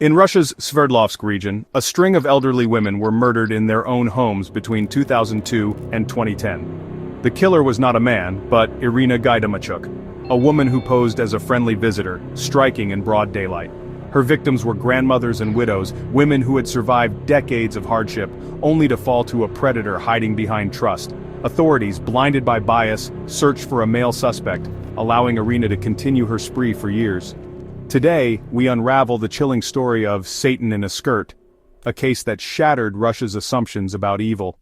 In Russia's Sverdlovsk region, a string of elderly women were murdered in their own homes between 2002 and 2010. The killer was not a man, but Irina Gaidamachuk, a woman who posed as a friendly visitor, striking in broad daylight. Her victims were grandmothers and widows, women who had survived decades of hardship, only to fall to a predator hiding behind trust. Authorities, blinded by bias, searched for a male suspect, allowing Irina to continue her spree for years. Today, we unravel the chilling story of Satan in a Skirt, a case that shattered Russia's assumptions about evil.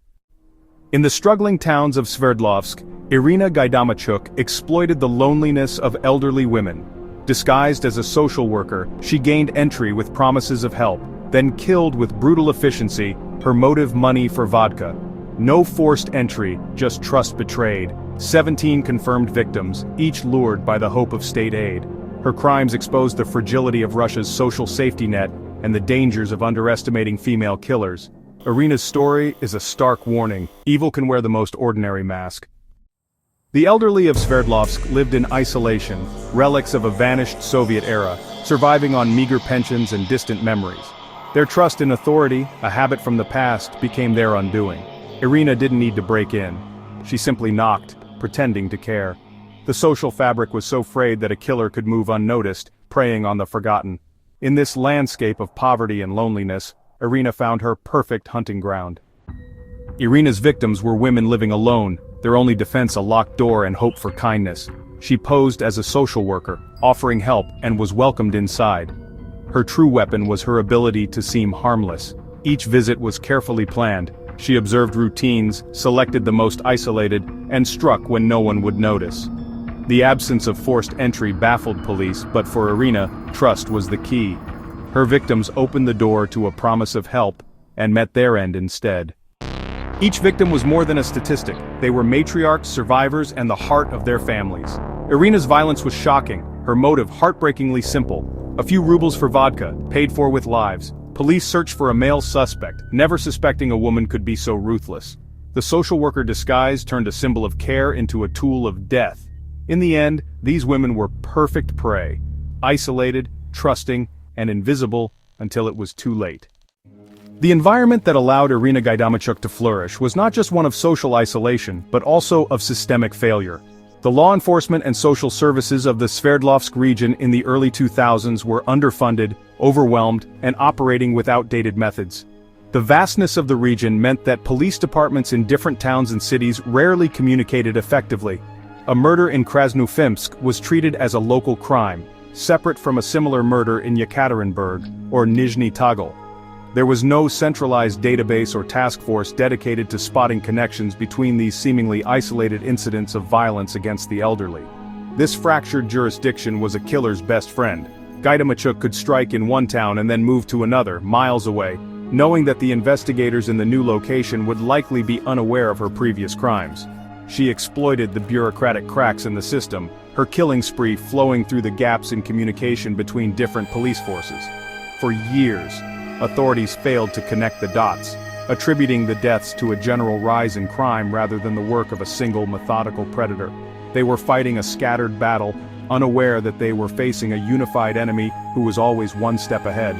In the struggling towns of Sverdlovsk, Irina Gaidamachuk exploited the loneliness of elderly women. Disguised as a social worker, she gained entry with promises of help, then killed with brutal efficiency, her motive money for vodka. No forced entry, just trust betrayed. 17 confirmed victims, each lured by the hope of state aid. Her crimes exposed the fragility of Russia's social safety net and the dangers of underestimating female killers. Irina's story is a stark warning. Evil can wear the most ordinary mask. The elderly of Sverdlovsk lived in isolation, relics of a vanished Soviet era, surviving on meager pensions and distant memories. Their trust in authority, a habit from the past, became their undoing. Irina didn't need to break in. She simply knocked, pretending to care. The social fabric was so frayed that a killer could move unnoticed, preying on the forgotten. In this landscape of poverty and loneliness, Irina found her perfect hunting ground. Irina's victims were women living alone, their only defense a locked door and hope for kindness. She posed as a social worker, offering help, and was welcomed inside. Her true weapon was her ability to seem harmless. Each visit was carefully planned. She observed routines, selected the most isolated, and struck when no one would notice. The absence of forced entry baffled police, but for Irina, trust was the key. Her victims opened the door to a promise of help, and met their end instead. Each victim was more than a statistic. They were matriarchs, survivors, and the heart of their families. Irina's violence was shocking, her motive heartbreakingly simple. A few rubles for vodka, paid for with lives. Police searched for a male suspect, never suspecting a woman could be so ruthless. The social worker disguise turned a symbol of care into a tool of death. In the end, these women were perfect prey, isolated, trusting, and invisible until it was too late. The environment that allowed Irina Gaidamachuk to flourish was not just one of social isolation, but also of systemic failure. The law enforcement and social services of the Sverdlovsk region in the early 2000s were underfunded, overwhelmed, and operating with outdated methods. The vastness of the region meant that police departments in different towns and cities rarely communicated effectively. A murder in Krasnoufimsk was treated as a local crime, separate from a similar murder in Yekaterinburg or Nizhny Tagil. There was no centralized database or task force dedicated to spotting connections between these seemingly isolated incidents of violence against the elderly. This fractured jurisdiction was a killer's best friend. Gaidamachuk could strike in one town and then move to another, miles away, knowing that the investigators in the new location would likely be unaware of her previous crimes. She exploited the bureaucratic cracks in the system, her killing spree flowing through the gaps in communication between different police forces. For years, authorities failed to connect the dots, attributing the deaths to a general rise in crime rather than the work of a single methodical predator. They were fighting a scattered battle, unaware that they were facing a unified enemy who was always one step ahead.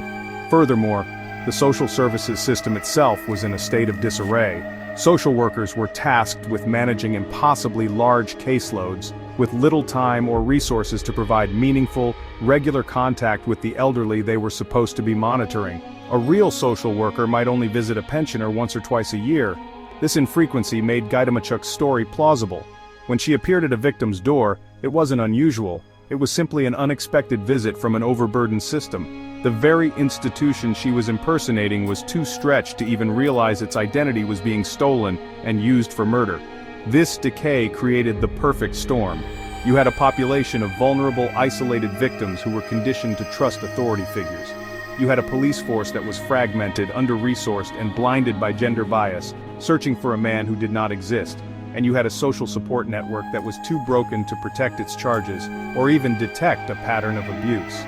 Furthermore, the social services system itself was in a state of disarray. Social workers were tasked with managing impossibly large caseloads, with little time or resources to provide meaningful, regular contact with the elderly they were supposed to be monitoring. A real social worker might only visit a pensioner once or twice a year. This infrequency made Gaidamachuk's story plausible. When she appeared at a victim's door, it wasn't unusual. It was simply an unexpected visit from an overburdened system. The very institution she was impersonating was too stretched to even realize its identity was being stolen and used for murder. This decay created the perfect storm. You had a population of vulnerable, isolated victims who were conditioned to trust authority figures. You had a police force that was fragmented, under-resourced, and blinded by gender bias, searching for a man who did not exist. And you had a social support network that was too broken to protect its charges, or even detect a pattern of abuse.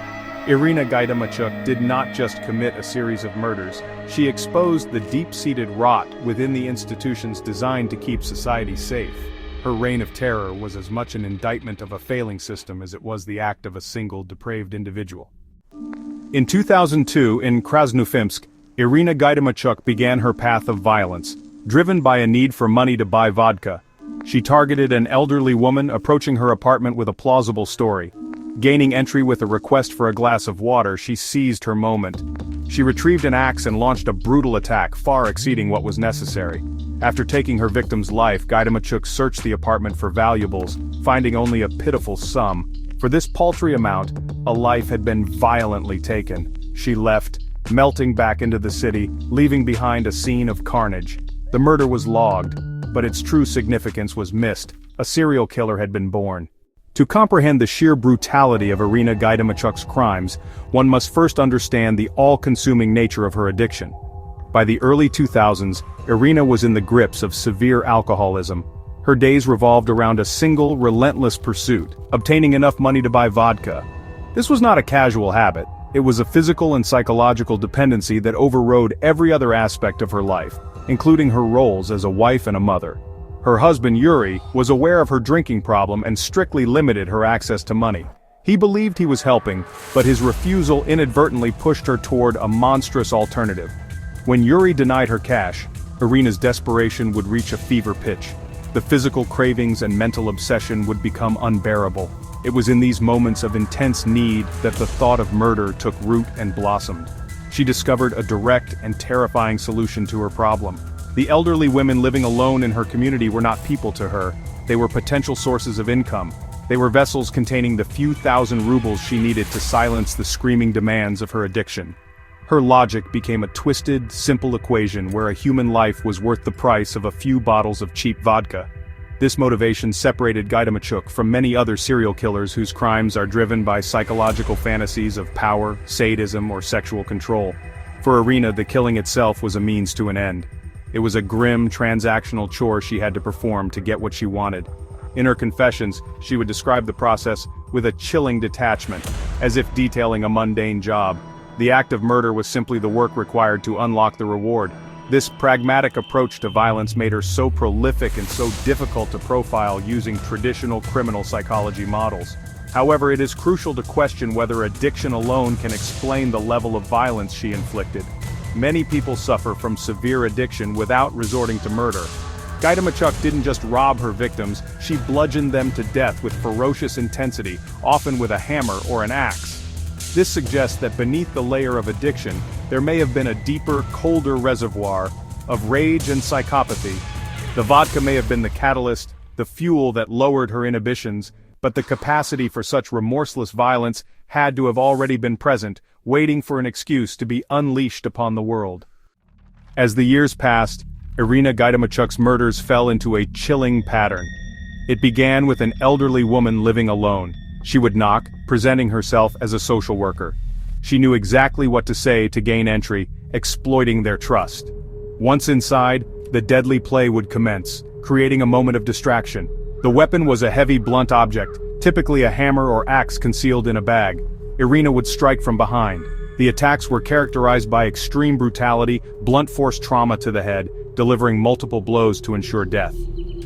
Irina Gaidamachuk did not just commit a series of murders, she exposed the deep-seated rot within the institutions designed to keep society safe. Her reign of terror was as much an indictment of a failing system as it was the act of a single depraved individual. In 2002, in Krasnoyarsk, Irina Gaidamachuk began her path of violence, driven by a need for money to buy vodka. She targeted an elderly woman approaching her apartment with a plausible story. Gaining entry with a request for a glass of water, she seized her moment. She retrieved an axe and launched a brutal attack, far exceeding what was necessary. After taking her victim's life, Gaidamachuk searched the apartment for valuables, finding only a pitiful sum. For this paltry amount, a life had been violently taken. She left, melting back into the city, leaving behind a scene of carnage. The murder was logged, but its true significance was missed. A serial killer had been born. To comprehend the sheer brutality of Irina Gaidamachuk's crimes, one must first understand the all-consuming nature of her addiction. By the early 2000s, Irina was in the grips of severe alcoholism. Her days revolved around a single, relentless pursuit: obtaining enough money to buy vodka. This was not a casual habit. It was a physical and psychological dependency that overrode every other aspect of her life, including her roles as a wife and a mother. Her husband, Yuri, was aware of her drinking problem and strictly limited her access to money. He believed he was helping, but his refusal inadvertently pushed her toward a monstrous alternative. When Yuri denied her cash, Irina's desperation would reach a fever pitch. The physical cravings and mental obsession would become unbearable. It was in these moments of intense need that the thought of murder took root and blossomed. She discovered a direct and terrifying solution to her problem. The elderly women living alone in her community were not people to her. They were potential sources of income. They were vessels containing the few thousand rubles she needed to silence the screaming demands of her addiction. Her logic became a twisted, simple equation where a human life was worth the price of a few bottles of cheap vodka. This motivation separated Gaidamachuk from many other serial killers whose crimes are driven by psychological fantasies of power, sadism, or sexual control. For Irina, the killing itself was a means to an end. It was a grim, transactional chore she had to perform to get what she wanted. In her confessions, she would describe the process with a chilling detachment, as if detailing a mundane job. The act of murder was simply the work required to unlock the reward. This pragmatic approach to violence made her so prolific and so difficult to profile using traditional criminal psychology models. However, it is crucial to question whether addiction alone can explain the level of violence she inflicted. Many people suffer from severe addiction without resorting to murder. Gaidamachuk didn't just rob her victims, she bludgeoned them to death with ferocious intensity, often with a hammer or an axe. This suggests that beneath the layer of addiction, there may have been a deeper, colder reservoir of rage and psychopathy. The vodka may have been the catalyst, the fuel that lowered her inhibitions, but the capacity for such remorseless violence had to have already been present, waiting for an excuse to be unleashed upon the world. As the years passed, Irina Gaidamachuk's murders fell into a chilling pattern. It began with an elderly woman living alone. She would knock, presenting herself as a social worker. She knew exactly what to say to gain entry, exploiting their trust. Once inside, the deadly play would commence, creating a moment of distraction. The weapon was a heavy blunt object, typically a hammer or axe concealed in a bag. Irina would strike from behind. The attacks were characterized by extreme brutality, blunt force trauma to the head, delivering multiple blows to ensure death.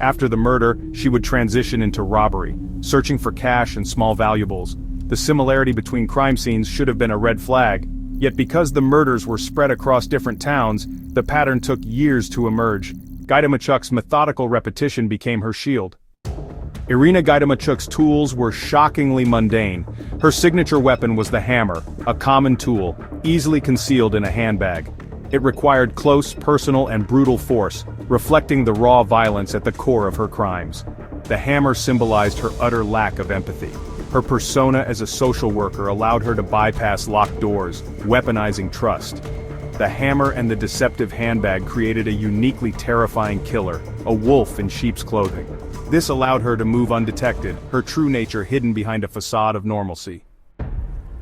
After the murder, she would transition into robbery, searching for cash and small valuables. The similarity between crime scenes should have been a red flag, yet because the murders were spread across different towns, the pattern took years to emerge. Gaidamachuk's methodical repetition became her shield. Irina Gaidamachuk's tools were shockingly mundane. Her signature weapon was the hammer, a common tool, easily concealed in a handbag. It required close, personal, and brutal force, reflecting the raw violence at the core of her crimes. The hammer symbolized her utter lack of empathy. Her persona as a social worker allowed her to bypass locked doors, weaponizing trust. The hammer and the deceptive handbag created a uniquely terrifying killer, a wolf in sheep's clothing. This allowed her to move undetected, her true nature hidden behind a facade of normalcy.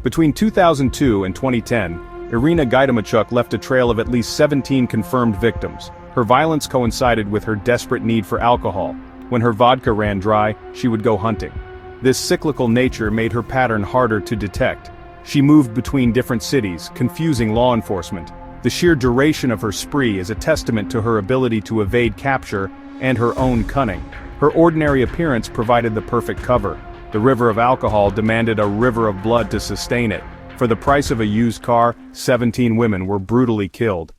Between 2002 and 2010, Irina Gaidamachuk left a trail of at least 17 confirmed victims. Her violence coincided with her desperate need for alcohol. When her vodka ran dry, she would go hunting. This cyclical nature made her pattern harder to detect. She moved between different cities, confusing law enforcement. The sheer duration of her spree is a testament to her ability to evade capture and her own cunning. Her ordinary appearance provided the perfect cover. The river of alcohol demanded a river of blood to sustain it. For the price of a used car, 17 women were brutally killed.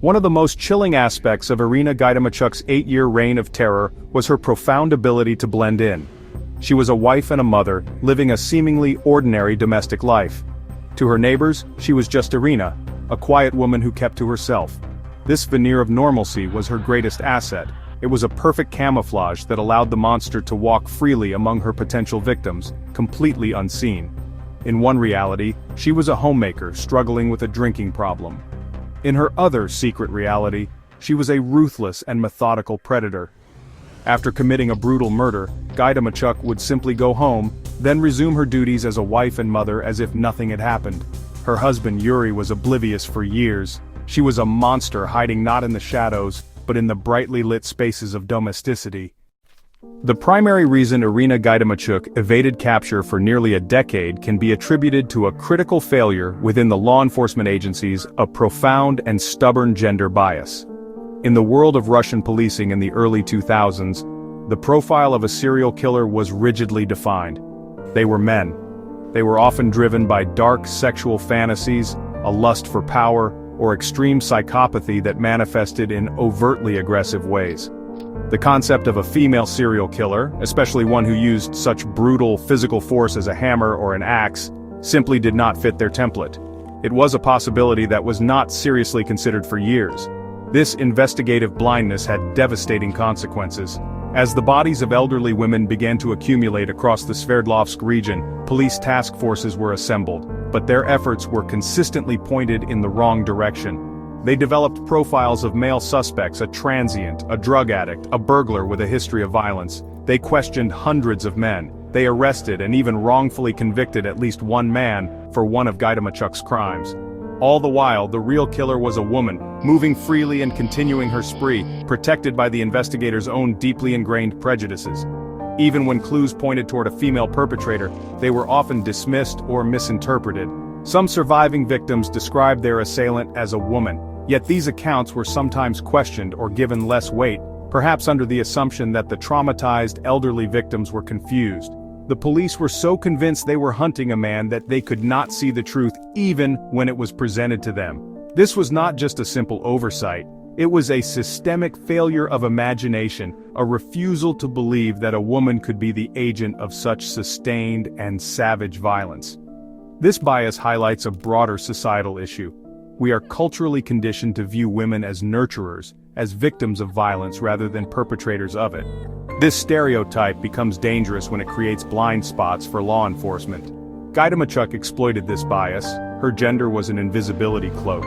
One of the most chilling aspects of Irina Gaidamachuk's 8-year reign of terror was her profound ability to blend in. She was a wife and a mother, living a seemingly ordinary domestic life. To her neighbors, she was just Irina, a quiet woman who kept to herself. This veneer of normalcy was her greatest asset. It was a perfect camouflage that allowed the monster to walk freely among her potential victims, completely unseen. In one reality, she was a homemaker struggling with a drinking problem. In her other secret reality, she was a ruthless and methodical predator. After committing a brutal murder, Gaidamachuk would simply go home, then resume her duties as a wife and mother as if nothing had happened. Her husband Yuri was oblivious for years. She was a monster hiding not in the shadows, but in the brightly lit spaces of domesticity. The primary reason Irina Gaidamachuk evaded capture for nearly a decade can be attributed to a critical failure within the law enforcement agencies, a profound and stubborn gender bias. In the world of Russian policing in the early 2000s, the profile of a serial killer was rigidly defined. They were men. They were often driven by dark sexual fantasies, a lust for power, or extreme psychopathy that manifested in overtly aggressive ways. The concept of a female serial killer, especially one who used such brutal physical force as a hammer or an axe, simply did not fit their template. It was a possibility that was not seriously considered for years. This investigative blindness had devastating consequences. As the bodies of elderly women began to accumulate across the Sverdlovsk region, police task forces were assembled, but their efforts were consistently pointed in the wrong direction. They developed profiles of male suspects, a transient, a drug addict, a burglar with a history of violence. They questioned hundreds of men. They arrested and even wrongfully convicted at least one man for one of Gaidamachuk's crimes. All the while, the real killer was a woman, moving freely and continuing her spree, protected by the investigators' own deeply ingrained prejudices. Even when clues pointed toward a female perpetrator, they were often dismissed or misinterpreted. Some surviving victims described their assailant as a woman, yet these accounts were sometimes questioned or given less weight, perhaps under the assumption that the traumatized elderly victims were confused. The police were so convinced they were hunting a man that they could not see the truth even when it was presented to them. This was not just a simple oversight. It was a systemic failure of imagination, a refusal to believe that a woman could be the agent of such sustained and savage violence. This bias highlights a broader societal issue. We are culturally conditioned to view women as nurturers, as victims of violence rather than perpetrators of it. This stereotype becomes dangerous when it creates blind spots for law enforcement. Gaidamachuk exploited this bias. Her gender was an invisibility cloak.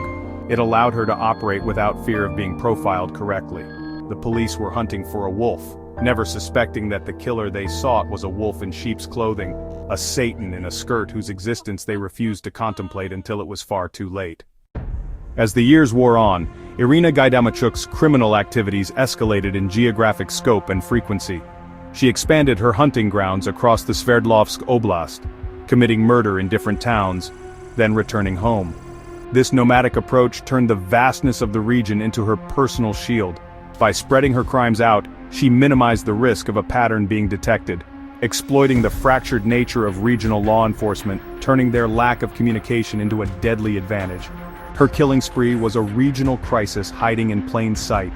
It allowed her to operate without fear of being profiled correctly. The police were hunting for a wolf, never suspecting that the killer they sought was a wolf in sheep's clothing, a Satan in a skirt whose existence they refused to contemplate until it was far too late. As the years wore on, Irina Gaidamachuk's criminal activities escalated in geographic scope and frequency. She expanded her hunting grounds across the Sverdlovsk Oblast, committing murder in different towns, then returning home. This nomadic approach turned the vastness of the region into her personal shield. By spreading her crimes out, she minimized the risk of a pattern being detected, exploiting the fractured nature of regional law enforcement, turning their lack of communication into a deadly advantage. Her killing spree was a regional crisis hiding in plain sight.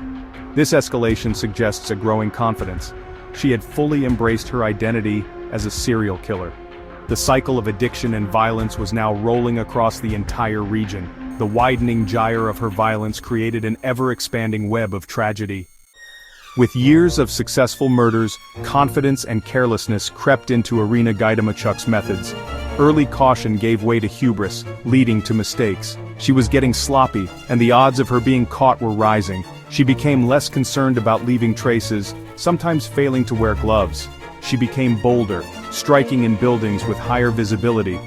This escalation suggests a growing confidence. She had fully embraced her identity as a serial killer. The cycle of addiction and violence was now rolling across the entire region. The widening gyre of her violence created an ever-expanding web of tragedy. With years of successful murders, confidence and carelessness crept into Irina Gaidamachuk's methods. Early caution gave way to hubris, leading to mistakes. She was getting sloppy, and the odds of her being caught were rising. She became less concerned about leaving traces, sometimes failing to wear gloves. She became bolder, striking in buildings with higher visibility.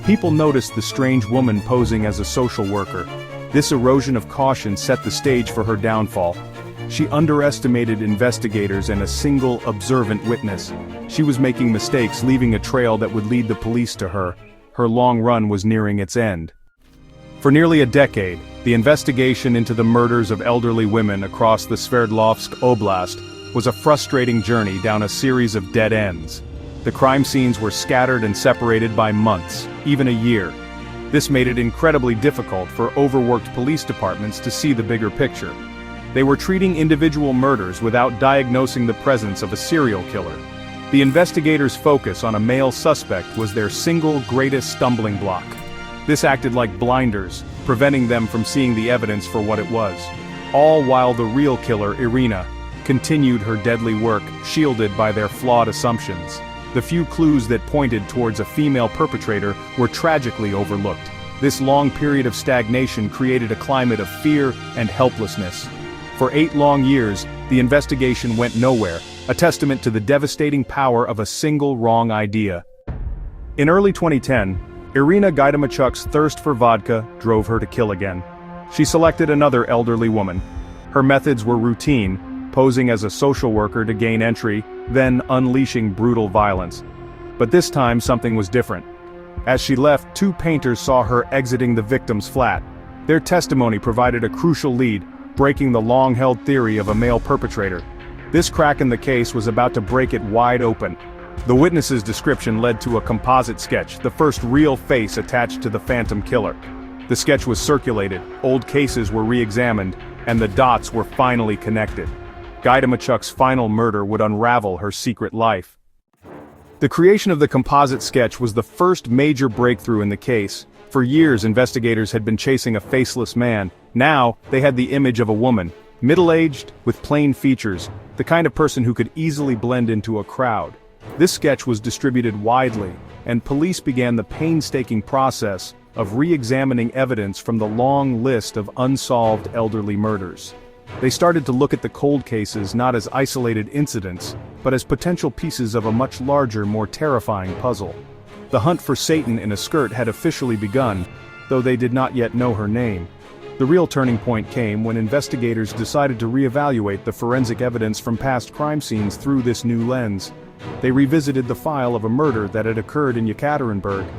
People noticed the strange woman posing as a social worker. This erosion of caution set the stage for her downfall. She underestimated investigators and a single observant witness. She was making mistakes, leaving a trail that would lead the police to her. Her long run was nearing its end. For nearly a decade, the investigation into the murders of elderly women across the Sverdlovsk Oblast was a frustrating journey down a series of dead ends. The crime scenes were scattered and separated by months, even a year. This made it incredibly difficult for overworked police departments to see the bigger picture. They were treating individual murders without diagnosing the presence of a serial killer. The investigators' focus on a male suspect was their single greatest stumbling block. This acted like blinders, preventing them from seeing the evidence for what it was. All while the real killer, Irina, continued her deadly work, shielded by their flawed assumptions. The few clues that pointed towards a female perpetrator were tragically overlooked. This long period of stagnation created a climate of fear and helplessness. For 8 long years, the investigation went nowhere, a testament to the devastating power of a single wrong idea. In early 2010, Irina Gaidamachuk's thirst for vodka drove her to kill again. She selected another elderly woman. Her methods were routine, posing as a social worker to gain entry, then unleashing brutal violence. But this time something was different. As she left, 2 painters saw her exiting the victim's flat. Their testimony provided a crucial lead, breaking the long-held theory of a male perpetrator. This crack in the case was about to break it wide open. The witness's description led to a composite sketch, the first real face attached to the phantom killer. The sketch was circulated, old cases were re-examined, and the dots were finally connected. Gaidamachuk's final murder would unravel her secret life. The creation of the composite sketch was the first major breakthrough in the case. For years, investigators had been chasing a faceless man. Now, they had the image of a woman, middle-aged, with plain features, the kind of person who could easily blend into a crowd. This sketch was distributed widely, and police began the painstaking process of re-examining evidence from the long list of unsolved elderly murders. They started to look at the cold cases not as isolated incidents, but as potential pieces of a much larger, more terrifying puzzle. The hunt for Satan in a skirt had officially begun, though they did not yet know her name. The real turning point came when investigators decided to reevaluate the forensic evidence from past crime scenes through this new lens. They revisited the file of a murder that had occurred in Yekaterinburg.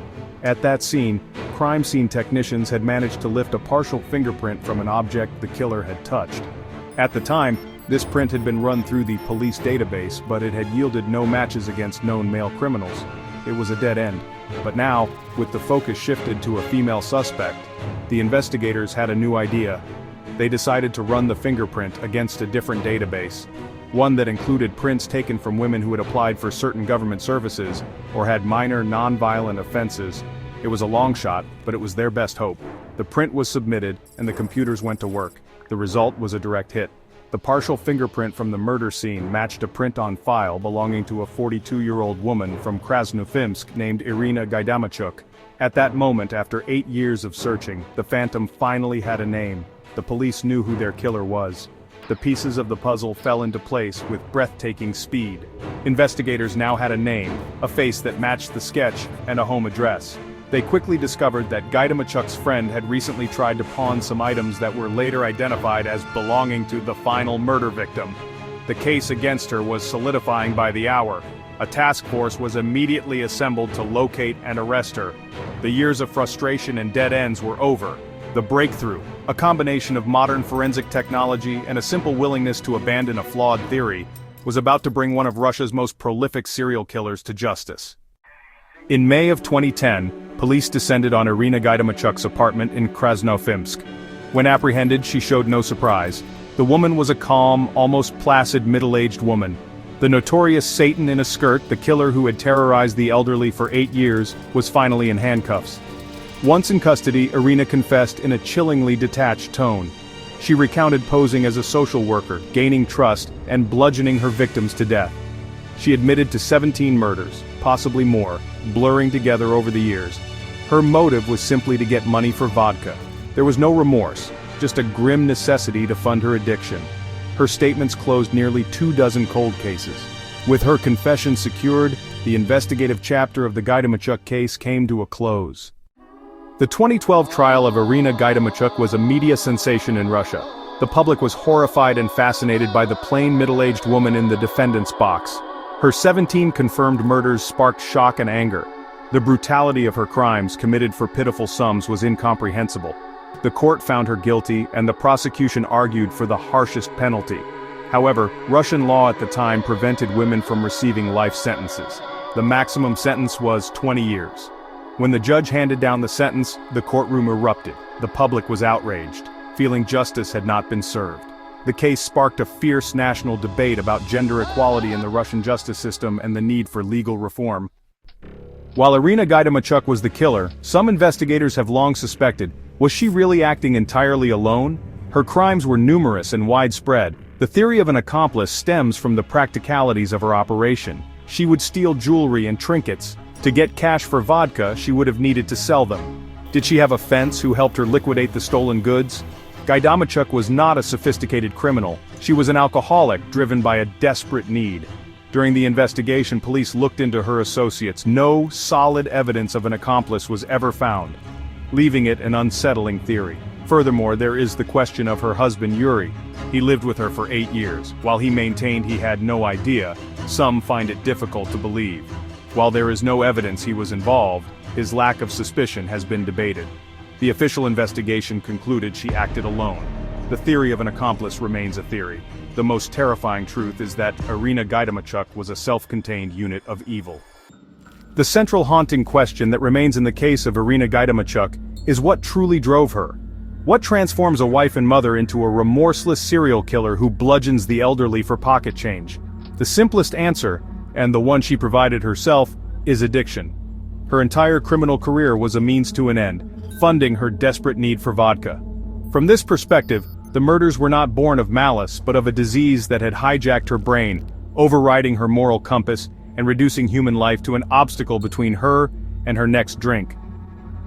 At that scene, crime scene technicians had managed to lift a partial fingerprint from an object the killer had touched. At the time, this print had been run through the police database, but it had yielded no matches against known male criminals. It was a dead end. But now, with the focus shifted to a female suspect, the investigators had a new idea. They decided to run the fingerprint against a different database, one that included prints taken from women who had applied for certain government services or had minor non-violent offenses. It was a long shot, but it was their best hope. The print was submitted, and the computers went to work. The result was a direct hit. The partial fingerprint from the murder scene matched a print on file belonging to a 42-year-old woman from Krasnoyarsk named Irina Gaidamachuk. At that moment, after 8 years of searching, the phantom finally had a name. The police knew who their killer was. The pieces of the puzzle fell into place with breathtaking speed. Investigators now had a name, a face that matched the sketch, and a home address. They quickly discovered that Gaidamachuk's friend had recently tried to pawn some items that were later identified as belonging to the final murder victim. The case against her was solidifying by the hour. A task force was immediately assembled to locate and arrest her. The years of frustration and dead ends were over. The breakthrough, a combination of modern forensic technology and a simple willingness to abandon a flawed theory, was about to bring one of Russia's most prolific serial killers to justice. In May of 2010, police descended on Irina Gaidamachuk's apartment in Krasnoyarsk. When apprehended, she showed no surprise. The woman was a calm, almost placid middle-aged woman. The notorious Satan in a skirt, the killer who had terrorized the elderly for 8 years, was finally in handcuffs. Once in custody, Irina confessed in a chillingly detached tone. She recounted posing as a social worker, gaining trust, and bludgeoning her victims to death. She admitted to 17 murders, possibly more, blurring together over the years. Her motive was simply to get money for vodka. There was no remorse, just a grim necessity to fund her addiction. Her statements closed nearly 24 cold cases. With her confession secured, the investigative chapter of the Gaidamachuk case came to a close. The 2012 trial of Irina Gaidamachuk was a media sensation in Russia. The public was horrified and fascinated by the plain middle-aged woman in the defendant's box. Her 17 confirmed murders sparked shock and anger. The brutality of her crimes, committed for pitiful sums, was incomprehensible. The court found her guilty, and the prosecution argued for the harshest penalty. However, Russian law at the time prevented women from receiving life sentences. The maximum sentence was 20 years. When the judge handed down the sentence, the courtroom erupted. The public was outraged, feeling justice had not been served. The case sparked a fierce national debate about gender equality in the Russian justice system and the need for legal reform. While Irina Gaidamachuk was the killer, some investigators have long suspected, was she really acting entirely alone? Her crimes were numerous and widespread. The theory of an accomplice stems from the practicalities of her operation. She would steal jewelry and trinkets. To get cash for vodka, she would have needed to sell them. Did she have a fence who helped her liquidate the stolen goods? Gaidamachuk was not a sophisticated criminal. She was an alcoholic driven by a desperate need. During the investigation, police looked into her associates. No solid evidence of an accomplice was ever found, leaving it an unsettling theory. Furthermore, there is the question of her husband Yuri. He lived with her for 8 years. While he maintained he had no idea, some find it difficult to believe. While there is no evidence he was involved, his lack of suspicion has been debated. The official investigation concluded she acted alone. The theory of an accomplice remains a theory. The most terrifying truth is that Irina Gaidamachuk was a self-contained unit of evil. The central haunting question that remains in the case of Irina Gaidamachuk is what truly drove her. What transforms a wife and mother into a remorseless serial killer who bludgeons the elderly for pocket change? The simplest answer, and the one she provided herself, is addiction. Her entire criminal career was a means to an end, funding her desperate need for vodka. From this perspective, the murders were not born of malice but of a disease that had hijacked her brain, overriding her moral compass and reducing human life to an obstacle between her and her next drink.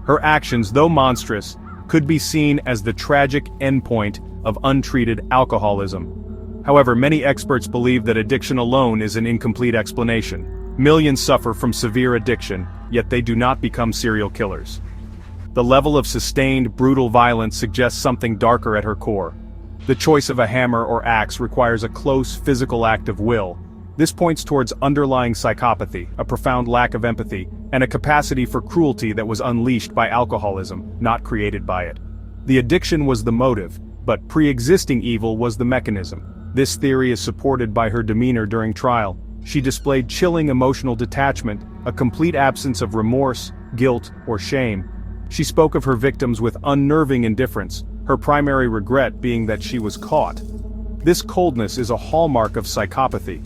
Her actions, though monstrous, could be seen as the tragic endpoint of untreated alcoholism. However, many experts believe that addiction alone is an incomplete explanation. Millions suffer from severe addiction, yet they do not become serial killers. The level of sustained, brutal violence suggests something darker at her core. The choice of a hammer or axe requires a close physical act of will. This points towards underlying psychopathy, a profound lack of empathy, and a capacity for cruelty that was unleashed by alcoholism, not created by it. The addiction was the motive, but pre-existing evil was the mechanism. This theory is supported by her demeanor during trial. She displayed chilling emotional detachment, a complete absence of remorse, guilt, or shame. She spoke of her victims with unnerving indifference, her primary regret being that she was caught. This coldness is a hallmark of psychopathy.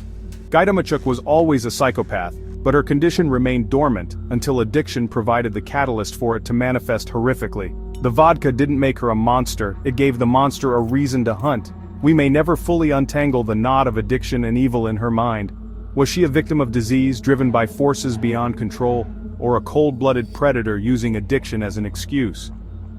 Gaidamachuk was always a psychopath, but her condition remained dormant until addiction provided the catalyst for it to manifest horrifically. The vodka didn't make her a monster, it gave the monster a reason to hunt. We may never fully untangle the knot of addiction and evil in her mind. Was she a victim of disease driven by forces beyond control, or a cold-blooded predator using addiction as an excuse?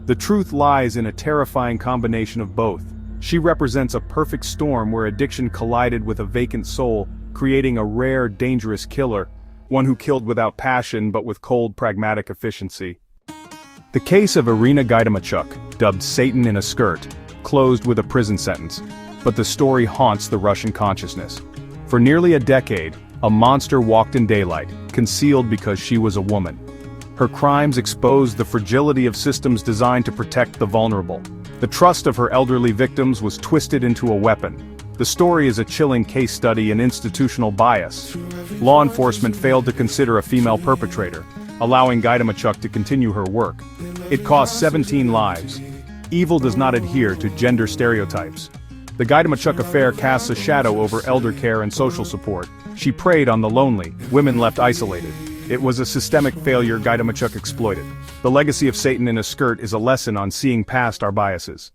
The truth lies in a terrifying combination of both. She represents a perfect storm where addiction collided with a vacant soul, creating a rare, dangerous killer, one who killed without passion but with cold, pragmatic efficiency. The case of Irina Gaidamachuk, dubbed Satan in a Skirt, closed with a prison sentence, but the story haunts the Russian consciousness. For nearly a decade, a monster walked in daylight, concealed because she was a woman. Her crimes exposed the fragility of systems designed to protect the vulnerable. The trust of her elderly victims was twisted into a weapon. The story is a chilling case study in institutional bias. Law enforcement failed to consider a female perpetrator, allowing Gaidamachuk to continue her work. It cost 17 lives. Evil does not adhere to gender stereotypes. The Gaidamachuk affair casts a shadow over elder care and social support. She preyed on the lonely, women left isolated. It was a systemic failure Gaidamachuk exploited. The legacy of Satan in a Skirt is a lesson on seeing past our biases.